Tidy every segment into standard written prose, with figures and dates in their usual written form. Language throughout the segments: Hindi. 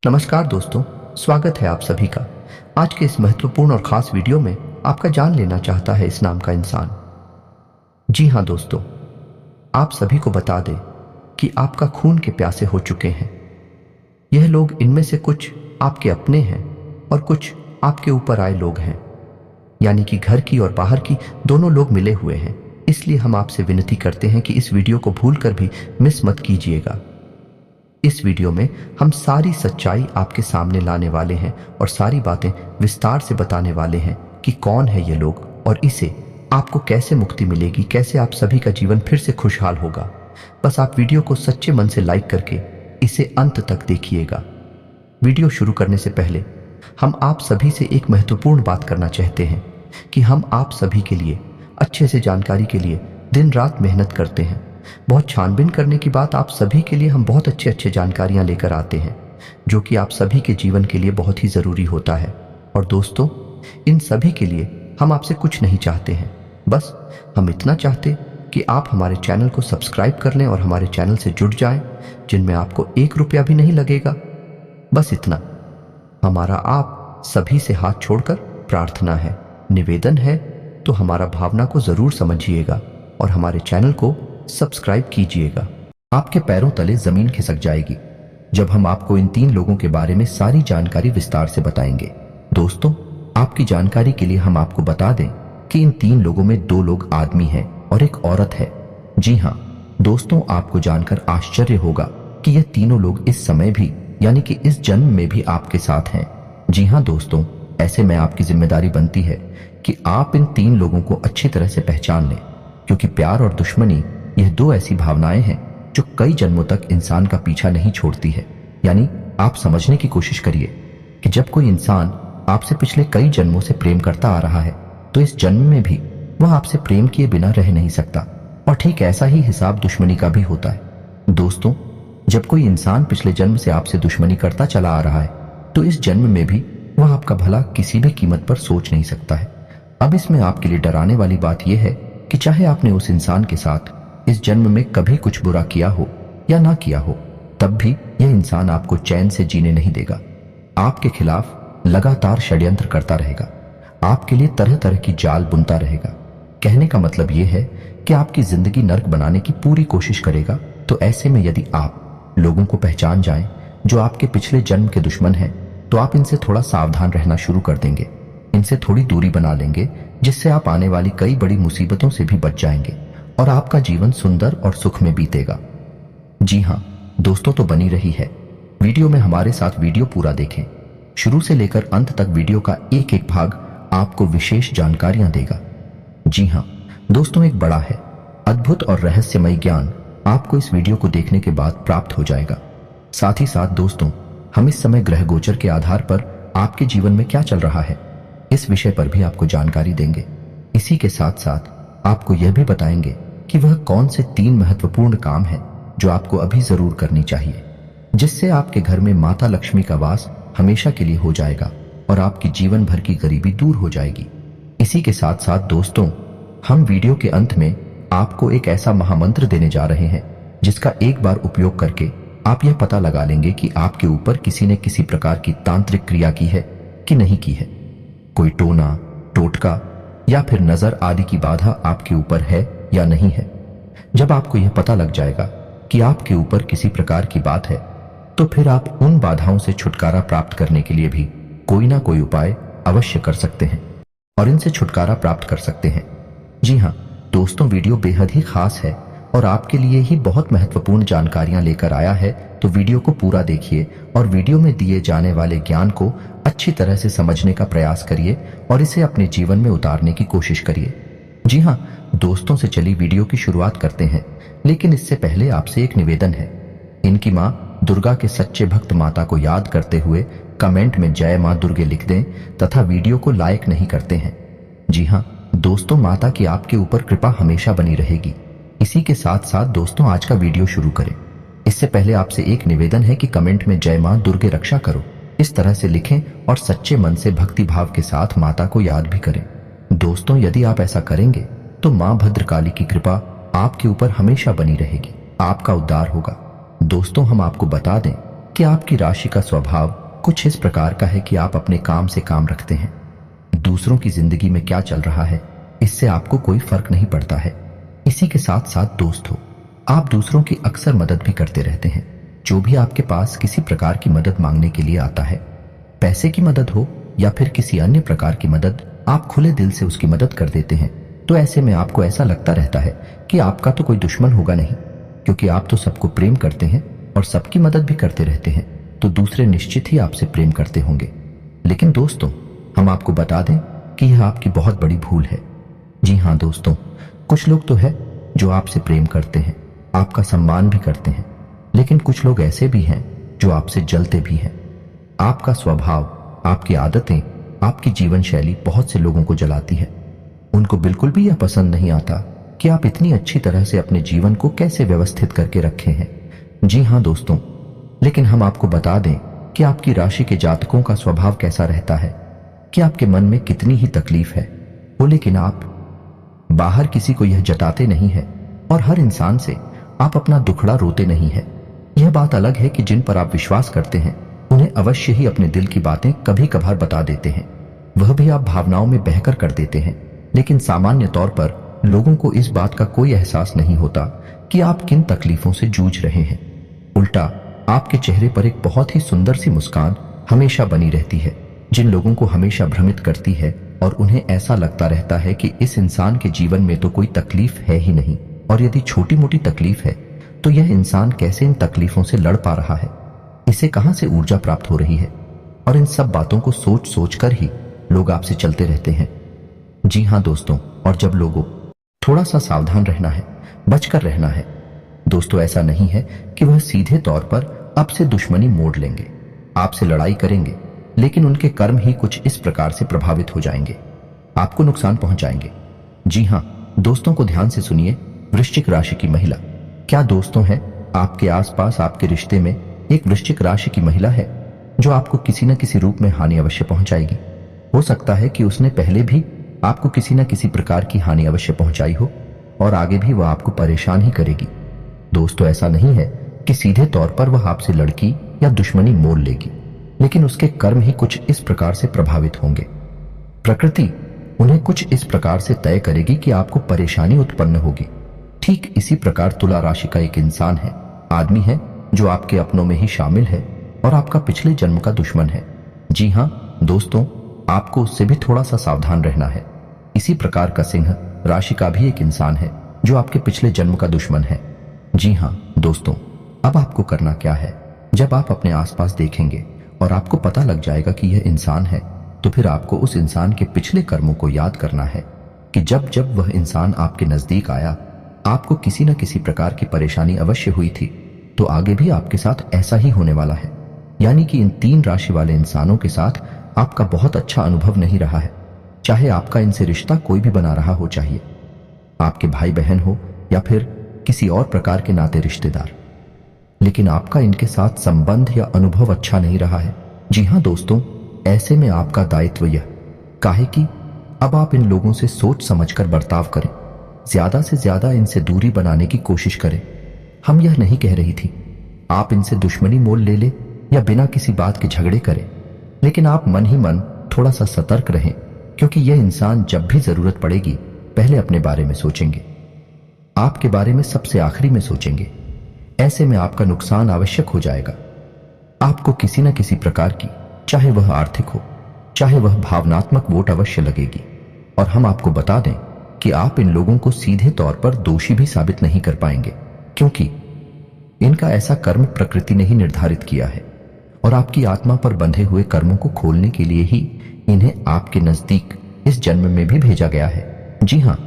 नमस्कार दोस्तों, स्वागत है आप सभी का। आज के इस महत्वपूर्ण और खास वीडियो में आपका जान लेना चाहता है इस नाम का इंसान। जी हाँ दोस्तों, आप सभी को बता दें कि आपका खून के प्यासे हो चुके हैं। यह लोग, इनमें से कुछ आपके अपने हैं और कुछ आपके ऊपर आए लोग हैं, यानी कि घर की और बाहर की दोनों लोग मिले हुए हैं। इसलिए हम आपसे विनती करते हैं कि इस वीडियो को भूलकर भी मिस मत कीजिएगा। इस वीडियो में हम सारी सच्चाई आपके सामने लाने वाले हैं और सारी बातें विस्तार से बताने वाले हैं कि कौन है ये लोग और इसे आपको कैसे मुक्ति मिलेगी, कैसे आप सभी का जीवन फिर से खुशहाल होगा। बस आप वीडियो को सच्चे मन से लाइक करके इसे अंत तक देखिएगा। वीडियो शुरू करने से पहले हम आप सभी से एक महत्वपूर्ण बात करना चाहते हैं कि हम आप सभी के लिए अच्छे से जानकारी के लिए दिन रात मेहनत करते हैं। बहुत छानबीन करने की बात, आप सभी के लिए हम बहुत अच्छे जानकारियां लेकर आते हैं जो कि आप सभी के जीवन के लिए बहुत ही ज़रूरी होता है। और दोस्तों, इन सभी के लिए हम आपसे कुछ नहीं चाहते हैं, बस हम इतना चाहते कि आप हमारे चैनल को सब्सक्राइब कर लें और हमारे चैनल से जुड़ जाएं, जिनमें आपको 1 रुपया भी नहीं लगेगा। बस इतना हमारा आप सभी से हाथ छोड़कर प्रार्थना है, निवेदन है, तो हमारा भावना को ज़रूर समझिएगा और हमारे चैनल को सब्सक्राइब कीजिएगा। आपके पैरों तले जमीन खिसक जाएगी जब हम आपको इन 3 लोगों के बारे में सारी जानकारी विस्तार से बताएंगे। दोस्तों, आपकी जानकारी के लिए हम आपको बता दें कि इन 3 लोगों में 2 लोग आदमी हैं और एक औरत है। जी हाँ दोस्तों, आपको जानकर आश्चर्य होगा कि ये तीनों लोग इस समय भी, यानी कि इस जन्म में भी आपके साथ हैं। जी हाँ दोस्तों, ऐसे में आपकी जिम्मेदारी बनती है कि आप इन 3 लोगों को अच्छी तरह से पहचान लें, क्योंकि प्यार और दुश्मनी, यह 2 ऐसी भावनाएं हैं जो कई जन्मों तक इंसान का पीछा नहीं छोड़ती है। यानी आप समझने की कोशिश करिए कि जब कोई इंसान आपसे पिछले कई जन्मों से प्रेम करता आ रहा है तो इस जन्म में भी वह आपसे प्रेम किए बिना रह नहीं सकता। और ठीक ऐसा ही हिसाब दुश्मनी का भी होता है। दोस्तों, जब कोई इंसान पिछले जन्म से आपसे दुश्मनी करता चला आ रहा है तो इस जन्म में भी वह आपका भला किसी भी कीमत पर सोच नहीं सकता है। अब इसमें आपके लिए डराने वाली बात यह है कि चाहे आपने उस इंसान के साथ इस जन्म में कभी कुछ बुरा किया हो या ना किया हो, तब भी यह इंसान आपको चैन से जीने नहीं देगा। आपके खिलाफ लगातार षड्यंत्र करता रहेगा, आपके लिए तरह तरह की जाल बुनता रहेगा। कहने का मतलब यह है कि आपकी जिंदगी नर्क बनाने की पूरी कोशिश करेगा। तो ऐसे में यदि आप लोगों को पहचान जाएं जो आपके पिछले जन्म के दुश्मन हैं, तो आप इनसे थोड़ा सावधान रहना शुरू कर देंगे, इनसे थोड़ी दूरी बना लेंगे, जिससे आप आने वाली कई बड़ी मुसीबतों से भी बच जाएंगे और आपका जीवन सुंदर और सुख में बीतेगा। जी हाँ दोस्तों, तो बनी रही है वीडियो में हमारे साथ। वीडियो पूरा देखें, शुरू से लेकर अंत तक वीडियो का एक एक भाग आपको विशेष जानकारियां देगा। जी हाँ दोस्तों, एक बड़ा है, अद्भुत और रहस्यमय ज्ञान आपको इस वीडियो को देखने के बाद प्राप्त हो जाएगा। साथ ही साथ दोस्तों, हम इस समय ग्रह गोचर के आधार पर आपके जीवन में क्या चल रहा है इस विषय पर भी आपको जानकारी देंगे। इसी के साथ साथ आपको यह भी बताएंगे कि वह कौन से 3 महत्वपूर्ण काम हैं जो आपको अभी जरूर करनी चाहिए, जिससे आपके घर में माता लक्ष्मी का वास हमेशा के लिए हो जाएगा और आपकी जीवन भर की गरीबी दूर हो जाएगी। इसी के साथ साथ दोस्तों, हम वीडियो के अंत में आपको एक ऐसा महामंत्र देने जा रहे हैं जिसका एक बार उपयोग करके आप यह पता लगा लेंगे कि आपके ऊपर किसी ने किसी प्रकार की तांत्रिक क्रिया की है कि नहीं की है। कोई टोना, टोटका या फिर नजर आदि की बाधा आपके ऊपर है या नहीं है। जब आपको यह पता लग जाएगा कि आपके ऊपर किसी प्रकार की बात है, तो फिर आप उन बाधाओं से छुटकारा प्राप्त करने के लिए भी कोई ना कोई उपाय अवश्य कर सकते हैं और इनसे छुटकारा प्राप्त कर सकते हैं। जी हाँ दोस्तों, वीडियो बेहद ही खास है और आपके लिए ही बहुत महत्वपूर्ण जानकारियां लेकर आया है। तो वीडियो को पूरा देखिए और वीडियो में दिए जाने वाले ज्ञान को अच्छी तरह से समझने का प्रयास करिए और इसे अपने जीवन में उतारने की कोशिश करिए। जी हाँ दोस्तों, से चली वीडियो की शुरुआत करते हैं, लेकिन इससे पहले आपसे एक निवेदन है। इनकी माँ दुर्गा के सच्चे भक्त माता को याद करते हुए कमेंट में जय माँ दुर्गे लिख दें तथा वीडियो को लाइक नहीं करते हैं। जी हाँ दोस्तों, माता की आपके ऊपर कृपा हमेशा बनी रहेगी। इसी के साथ साथ दोस्तों, आज का वीडियो शुरू करें इससे पहले आपसे एक निवेदन है कि कमेंट में जय माँ दुर्गे रक्षा करो इस तरह से लिखें और सच्चे मन से भक्ति भाव के साथ माता को याद भी करें। दोस्तों, यदि आप ऐसा करेंगे तो माँ भद्रकाली की कृपा आपके ऊपर हमेशा बनी रहेगी, आपका उद्धार होगा। दोस्तों, हम आपको बता दें कि आपकी राशि का स्वभाव कुछ इस प्रकार का है कि आप अपने काम से काम रखते हैं। दूसरों की जिंदगी में क्या चल रहा है इससे आपको कोई फर्क नहीं पड़ता है। इसी के साथ साथ दोस्त हो, आप दूसरों की अक्सर मदद भी करते रहते हैं। जो भी आपके पास किसी प्रकार की मदद मांगने के लिए आता है, पैसे की मदद हो या फिर किसी अन्य प्रकार की मदद, आप खुले दिल से उसकी मदद कर देते हैं। तो ऐसे में आपको ऐसा लगता रहता है कि आपका तो कोई दुश्मन होगा नहीं, क्योंकि आप तो सबको प्रेम करते हैं और सबकी मदद भी करते रहते हैं, तो दूसरे निश्चित ही आपसे प्रेम करते होंगे। लेकिन दोस्तों, हम आपको बता दें कि यह आपकी बहुत बड़ी भूल है। जी हाँ दोस्तों, कुछ लोग तो है जो आपसे प्रेम करते हैं, आपका सम्मान भी करते हैं, लेकिन कुछ लोग ऐसे भी हैं जो आपसे जलते भी हैं। आपका स्वभाव, आपकी आदतें, आपकी जीवन शैली बहुत से लोगों को जलाती है। उनको बिल्कुल भी यह पसंद नहीं आता कि आप इतनी अच्छी तरह से अपने जीवन को कैसे व्यवस्थित करके रखे हैं। जी हाँ दोस्तों, लेकिन हम आपको बता दें कि आपकी राशि के जातकों का स्वभाव कैसा रहता है, कि आपके मन में कितनी ही तकलीफ है वो, लेकिन आप बाहर किसी को यह जताते नहीं है और हर इंसान से आप अपना दुखड़ा रोते नहीं है। यह बात अलग है कि जिन पर आप विश्वास करते हैं उन्हें अवश्य ही अपने दिल की बातें कभी कभार बता देते हैं, वह भी आप भावनाओं में बहकर कर देते हैं। लेकिन सामान्य तौर पर लोगों को इस बात का कोई एहसास नहीं होता कि आप किन तकलीफों से जूझ रहे हैं। उल्टा आपके चेहरे पर एक बहुत ही सुंदर सी मुस्कान हमेशा बनी रहती है, जिन लोगों को हमेशा भ्रमित करती है और उन्हें ऐसा लगता रहता है कि इस इंसान के जीवन में तो कोई तकलीफ है ही नहीं, और यदि छोटी मोटी तकलीफ है तो यह इंसान कैसे इन तकलीफों से लड़ पा रहा है, इसे कहां से ऊर्जा प्राप्त हो रही है। और इन सब बातों को सोच सोच कर ही लोग आपसे चलते रहते हैं। जी हाँ दोस्तों, और जब लोगों थोड़ा सा सावधान रहना है, बचकर रहना है दोस्तों। ऐसा नहीं है कि वह सीधे तौर पर आपसे दुश्मनी मोड़ लेंगे, आपसे लड़ाई करेंगे, लेकिन उनके कर्म ही कुछ इस प्रकार से प्रभावित हो जाएंगे, आपको नुकसान पहुंचाएंगे। जी हाँ दोस्तों को ध्यान से सुनिए। वृश्चिक राशि की महिला, क्या दोस्तों है आपके आसपास आपके रिश्ते में एक वृश्चिक राशि की महिला है जो आपको किसी न किसी रूप में हानि अवश्य पहुंचाएगी। हो सकता है कि उसने पहले भी आपको किसी न किसी प्रकार की हानि अवश्य पहुंचाई हो और आगे भी वह आपको परेशान ही करेगी। दोस्तों ऐसा नहीं है कि सीधे तौर पर वह आपसे लड़की या दुश्मनी मोल लेगी, लेकिन उसके कर्म ही कुछ इस प्रकार से प्रभावित होंगे। प्रकृति उन्हें कुछ इस प्रकार से तय करेगी कि आपको परेशानी उत्पन्न होगी। ठीक इसी प्रकार तुला राशि का एक इंसान है, आदमी है जो आपके अपनों में ही शामिल है और आपका पिछले जन्म का दुश्मन है। जी हाँ दोस्तों, आपको उससे भी थोड़ा सा सावधान रहना है। इसी प्रकार का सिंह राशि का भी एक इंसान है जो आपके पिछले जन्म का दुश्मन है। जी हाँ दोस्तों, अब आपको करना क्या है, जब आप अपने आसपास देखेंगे और आपको पता लग जाएगा कि यह इंसान है, तो फिर आपको उस इंसान के पिछले कर्मों को याद करना है कि जब जब वह इंसान आपके नजदीक आया, आपको किसी न किसी प्रकार की परेशानी अवश्य हुई थी, तो आगे भी आपके साथ ऐसा ही होने वाला है। यानी कि इन 3 राशि वाले इंसानों के साथ आपका बहुत अच्छा अनुभव नहीं रहा है, चाहे आपका इनसे रिश्ता कोई भी बना रहा हो, चाहिए आपके भाई बहन हो या फिर किसी और प्रकार के नाते रिश्तेदार, लेकिन आपका इनके साथ संबंध या अनुभव अच्छा नहीं रहा है। जी हाँ दोस्तों, ऐसे में आपका दायित्व यह काहे कि अब आप इन लोगों से सोच समझकर बर्ताव करें, ज्यादा से ज्यादा इनसे दूरी बनाने की कोशिश करें। हम यह नहीं कह रही थी आप इनसे दुश्मनी मोल ले ले या बिना किसी बात के झगड़े करें, लेकिन आप मन ही मन थोड़ा सा सतर्क रहें, क्योंकि यह इंसान जब भी जरूरत पड़ेगी पहले अपने बारे में सोचेंगे, आपके बारे में सबसे आखिरी में सोचेंगे। ऐसे में आपका नुकसान आवश्यक हो जाएगा। आपको किसी न किसी प्रकार की, चाहे वह आर्थिक हो चाहे वह भावनात्मक वोट अवश्य लगेगी। और हम आपको बता दें कि आप इन लोगों को सीधे तौर पर दोषी भी साबित नहीं कर पाएंगे, क्योंकि इनका ऐसा कर्म प्रकृति ने ही निर्धारित किया है और आपकी आत्मा पर बंधे हुए कर्मों को खोलने के लिए ही इन्हें आपके नजदीक इस जन्म में भी भेजा गया है। जी हाँ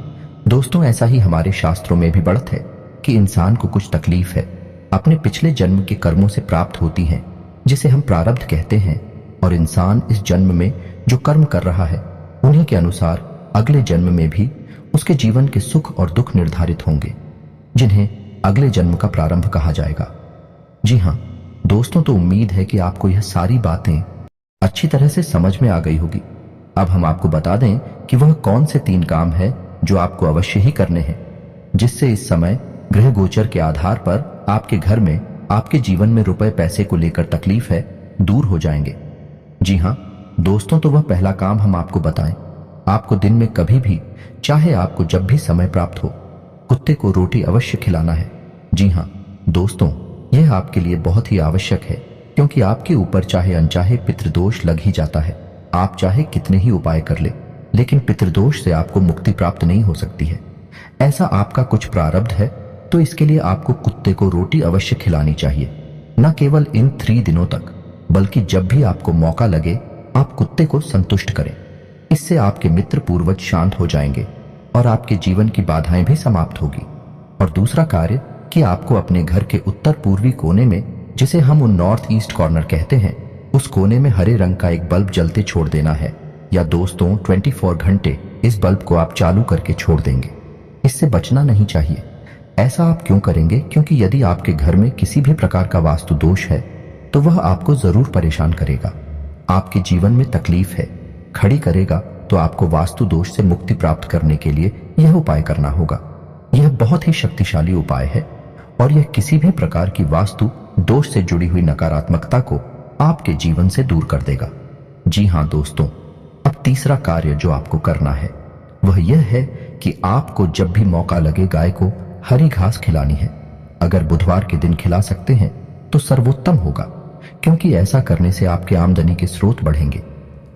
दोस्तों, ऐसा ही हमारे शास्त्रों में भी बढ़त है कि इंसान को कुछ तकलीफ है अपने पिछले जन्म के कर्मों से प्राप्त होती है, जिसे हम प्रारब्ध कहते हैं, और इंसान इस जन्म में जो कर्म कर रहा है उन्हीं के अनुसार अगले जन्म में भी उसके जीवन के सुख और दुख निर्धारित होंगे, जिन्हें अगले जन्म का प्रारंभ कहा जाएगा। जी हाँ दोस्तों, तो उम्मीद है कि आपको यह सारी बातें अच्छी तरह से समझ में आ गई होगी। अब हम आपको बता दें कि वह कौन से 3 काम है जो आपको अवश्य ही करने हैं, जिससे इस समय ग्रह गोचर के आधार पर आपके घर में आपके जीवन में रुपए पैसे को लेकर तकलीफ है दूर हो जाएंगे। जी हाँ दोस्तों, तो वह पहला काम हम आपको बताएं। आपको दिन में कभी भी, चाहे आपको जब भी समय प्राप्त हो, कुत्ते को रोटी अवश्य खिलाना है। जी हाँ दोस्तों, यह आपके लिए बहुत ही आवश्यक है, क्योंकि आपके ऊपर चाहे अनचाहे पितृदोष लग ही जाता है। आप चाहे कितने ही उपाय कर ले, लेकिन पितृदोष से आपको मुक्ति प्राप्त नहीं हो सकती है। ऐसा आपका कुछ प्रारब्ध है, तो इसके लिए आपको कुत्ते को रोटी अवश्य खिलानी चाहिए। न केवल इन 3 दिनों तक, बल्कि जब भी आपको मौका लगे आप कुत्ते को संतुष्ट करें। इससे आपके मित्र पूर्वज शांत हो जाएंगे और आपके जीवन की बाधाएं भी समाप्त होगी। और दूसरा कार्य कि आपको अपने घर के उत्तर पूर्वी कोने में, जिसे हम नॉर्थ ईस्ट कॉर्नर कहते हैं, उस कोने में हरे रंग का एक बल्ब जलते छोड़ देना है। या दोस्तों 24 घंटे इस बल्ब को आप चालू करके छोड़ देंगे। इससे बचना नहीं चाहिए। ऐसा आप क्यों करेंगे? क्योंकि यदि आपके घर में किसी भी प्रकार का वास्तु दोष है तो वह आपको जरूर परेशान करेगा, आपके जीवन में तकलीफ है खड़ी करेगा। तो आपको वास्तु दोष से मुक्ति प्राप्त करने के लिए यह उपाय करना होगा। यह बहुत ही शक्तिशाली उपाय है और यह किसी भी प्रकार की वास्तु दोष से जुड़ी हुई नकारात्मकता को आपके जीवन से दूर कर देगा। जी हाँ दोस्तों, अब तीसरा कार्य जो आपको करना है वह यह है कि आपको जब भी मौका लगे गाय को हरी घास खिलानी है। अगर बुधवार के दिन खिला सकते हैं तो सर्वोत्तम होगा, क्योंकि ऐसा करने से आपके आमदनी के स्रोत बढ़ेंगे,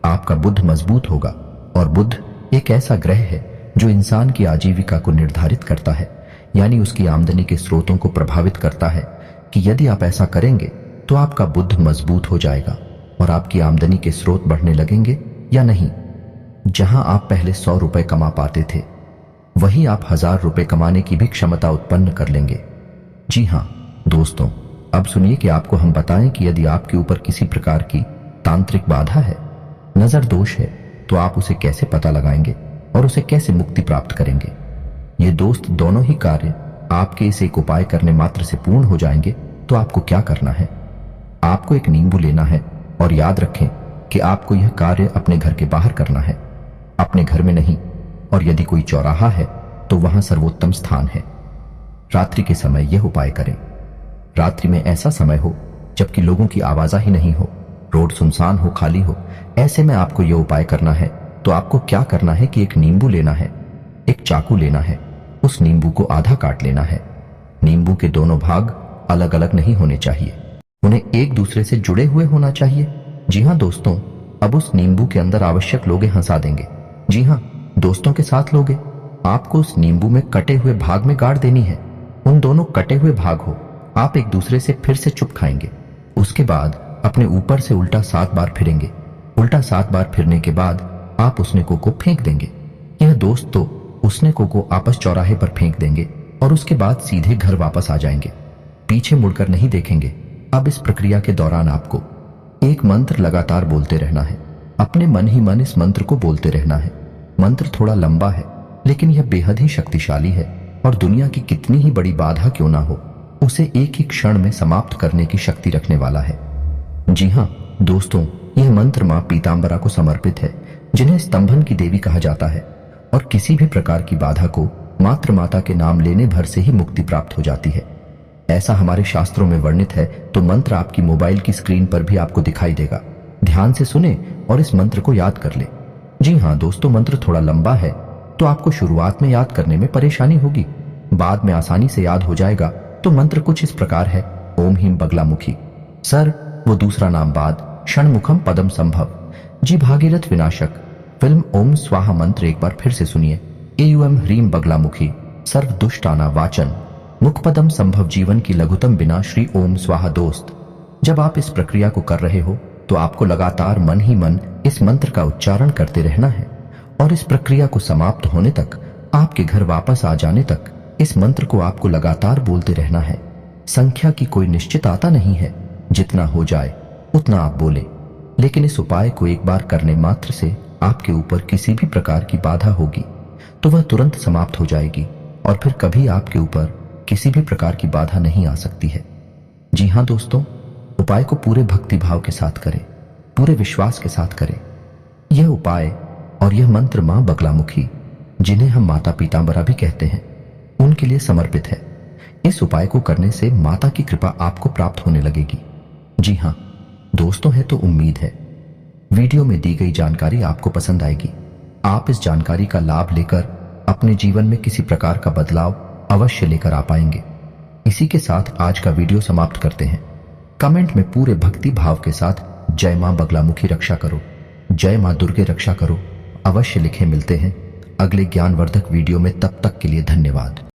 आपका बुद्ध मजबूत होगा। और बुद्ध एक ऐसा ग्रह है जो इंसान की आजीविका को निर्धारित करता है, यानी उसकी आमदनी के स्रोतों को प्रभावित करता है। कि यदि आप ऐसा करेंगे तो आपका बुद्ध मजबूत हो जाएगा और आपकी आमदनी के स्रोत बढ़ने लगेंगे या नहीं। जहां आप पहले 100 रुपए कमा पाते थे, वहीं आप 1000 रुपए कमाने की भी क्षमता उत्पन्न कर लेंगे। जी हाँ दोस्तों, अब सुनिए कि आपको हम बताएं कि यदि आपके ऊपर किसी प्रकार की तांत्रिक बाधा है, नजर दोष है, तो आप उसे कैसे पता लगाएंगे और उसे कैसे मुक्ति प्राप्त करेंगे। ये दोस्त दोनों ही कार्य आपके इस एक उपाय करने मात्र से पूर्ण हो जाएंगे। तो आपको क्या करना है? आपको एक नींबू लेना है और याद रखें कि आपको यह कार्य अपने घर के बाहर करना है, अपने घर में नहीं। और यदि कोई चौराहा है तो वहां सर्वोत्तम स्थान है। रात्रि के समय यह उपाय करें। रात्रि में ऐसा समय हो जबकि लोगों की आवाजाही नहीं हो, रोड सुनसान हो, खाली हो। ऐसे में आपको यह उपाय करना है। तो आपको क्या करना है कि एक नींबू लेना है, एक चाकू लेना है, उस नींबू को आधा काट लेना है। नींबू के दोनों भाग अलग अलग नहीं होने चाहिए, उन्हें एक दूसरे से जुड़े हुए होना चाहिए। जी हाँ दोस्तों, अब उस नींबू के अंदर आवश्यक लोगे हंसा देंगे। जी हाँ, दोस्तों के साथ लोगे। आपको उस नींबू में कटे हुए भाग में गाड़ देनी है। उन दोनों कटे हुए भाग हो, आप एक दूसरे से फिर से चुप खाएंगे। उसके बाद अपने ऊपर से उल्टा 7 बार फिरेंगे। उल्टा 7 बार फिरने के बाद आप उस नेको को फेंक देंगे। यह दोस्त तो उस नेको को आपस चौराहे पर फेंक देंगे और उसके बाद सीधे घर वापस आ जाएंगे, पीछे मुड़कर नहीं देखेंगे। अब इस प्रक्रिया के दौरान आपको एक मंत्र लगातार बोलते रहना है। अपने मन ही मन इस मंत्र को बोलते रहना है। मंत्र थोड़ा लंबा है, लेकिन यह बेहद ही शक्तिशाली है और दुनिया की कितनी ही बड़ी बाधा क्यों ना हो, उसे एक ही क्षण में समाप्त करने की शक्ति रखने वाला है। जी हाँ दोस्तों, यह मंत्र मां पीतांबरा को समर्पित है, जिन्हें स्तंभन की देवी कहा जाता है। और किसी भी प्रकार की बाधा को मात्र माता के नाम लेने भर से ही मुक्ति प्राप्त हो जाती है। ऐसा हमारे शास्त्रों में वर्णित है। तो मंत्र आपकी मोबाइल की स्क्रीन पर भी आपको दिखाई देगा। ध्यान से सुने और इस मंत्र को याद कर ले। जी हाँ दोस्तों, मंत्र थोड़ा लंबा है, तो आपको शुरुआत में याद करने में परेशानी होगी, बाद में आसानी से याद हो जाएगा। तो मंत्र कुछ इस प्रकार है। ओम ह्रीं बगलामुखी। सर वो दूसरा नाम बाद षण्मुखम पदम संभव। जी भागीरथ विनाशक। फिल्म ओम स्वाहा मंत्र एक बार फिर से सुनिए। एम ह्रीं बगलामुखी सर्व दुष्टाना वाचन मुखपदम संभव जीवन की लघुतम बिना श्री ओम स्वाहा। दोस्त, जब आप इस प्रक्रिया को कर रहे हो तो आपको लगातार मन ही मन इस मंत्र का उच्चारण करते रहना है और इस प्रक्रिया को समाप्त होने तक, आपके घर वापस आ जाने तक इस मंत्र को आपको लगातार बोलते रहना है। संख्या की कोई निश्चित आता नहीं है, जितना हो जाए उतना आप बोले, लेकिन इस उपाय को एक बार करने मात्र से आपके ऊपर किसी भी प्रकार की बाधा होगी तो वह तुरंत समाप्त हो जाएगी और फिर कभी आपके ऊपर किसी भी प्रकार की बाधा नहीं आ सकती है। जी हाँ दोस्तों, उपाय को पूरे भक्ति भाव के साथ करें, पूरे विश्वास के साथ करें। यह उपाय और यह मंत्र मां बगलामुखी, जिन्हें हम माता पीतांबरा भी कहते हैं, उनके लिए समर्पित है। इस उपाय को करने से माता की कृपा आपको प्राप्त होने लगेगी। जी हाँ दोस्तों, है तो उम्मीद है वीडियो में दी गई जानकारी आपको पसंद आएगी। आप इस जानकारी का लाभ लेकर अपने जीवन में किसी प्रकार का बदलाव अवश्य लेकर आ पाएंगे। इसी के साथ आज का वीडियो समाप्त करते हैं। कमेंट में पूरे भक्ति भाव के साथ जय मां बगलामुखी रक्षा करो, जय मां दुर्गे रक्षा करो अवश्य लिखें। मिलते हैं अगले ज्ञानवर्धक वीडियो में, तब तक के लिए धन्यवाद।